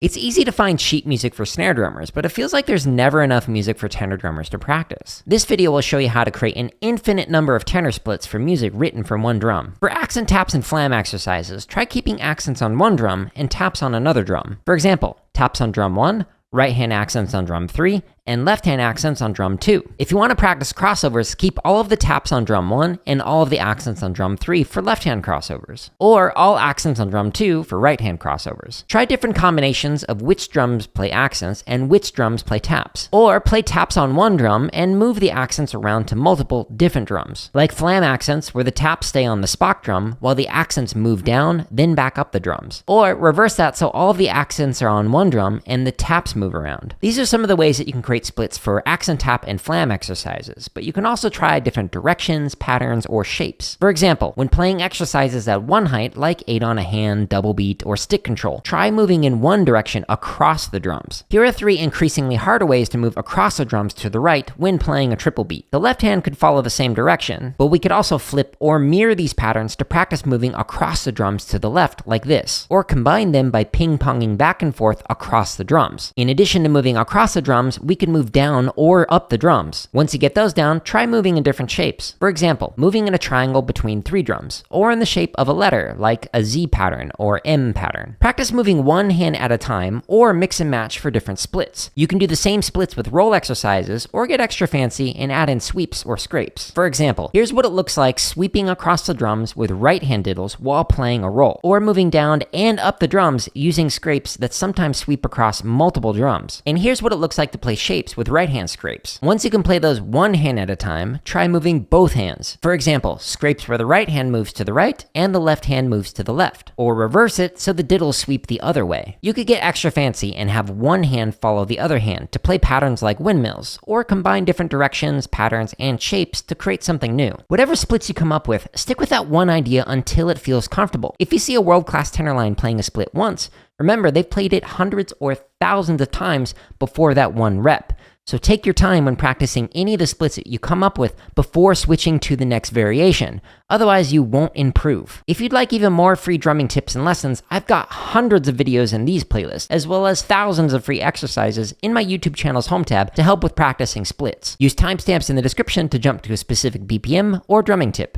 It's easy to find sheet music for snare drummers, but it feels like there's never enough music for tenor drummers to practice. This video will show you how to create an infinite number of tenor splits for music written from one drum. For accent taps and flam exercises, try keeping accents on one drum and taps on another drum. For example, taps on drum 1, right hand accents on drum 3, and left hand accents on drum 2. If you want to practice crossovers, keep all of the taps on drum 1 and all of the accents on drum 3 for left hand crossovers, or all accents on drum 2 for right hand crossovers. Try different combinations of which drums play accents and which drums play taps, or play taps on one drum and move the accents around to multiple different drums, like flam accents where the taps stay on the spock drum while the accents move down, then back up the drums, or reverse that so all of the accents are on one drum and the taps move around. These are some of the ways that you can create splits for accent tap and flam exercises, but you can also try different directions, patterns, or shapes. For example, when playing exercises at one height, like 8 on a hand, double beat, or stick control, try moving in one direction across the drums. Here are 3 increasingly harder ways to move across the drums to the right when playing a triple beat. The left hand could follow the same direction, but we could also flip or mirror these patterns to practice moving across the drums to the left like this, or combine them by ping-ponging back and forth across the drums. In addition to moving across the drums, we can move down or up the drums. Once you get those down, try moving in different shapes. For example, moving in a triangle between 3 drums, or in the shape of a letter, like a Z pattern or M pattern. Practice moving one hand at a time, or mix and match for different splits. You can do the same splits with roll exercises, or get extra fancy and add in sweeps or scrapes. For example, here's what it looks like sweeping across the drums with right hand diddles while playing a roll, or moving down and up the drums using scrapes that sometimes sweep across multiple drums. And here's what it looks like to play shapes with right hand scrapes. Once you can play those one hand at a time, try moving both hands. For example, scrapes where the right hand moves to the right and the left hand moves to the left, or reverse it so the diddles sweep the other way. You could get extra fancy and have one hand follow the other hand to play patterns like windmills, or combine different directions, patterns, and shapes to create something new. Whatever splits you come up with, stick with that one idea until it feels comfortable. If you see a world-class tenor line playing a split once, remember they've played it hundreds or thousands of times before that one rep. So take your time when practicing any of the splits that you come up with before switching to the next variation. Otherwise, you won't improve. If you'd like even more free drumming tips and lessons, I've got hundreds of videos in these playlists, as well as thousands of free exercises in my YouTube channel's home tab to help with practicing splits. Use timestamps in the description to jump to a specific BPM or drumming tip.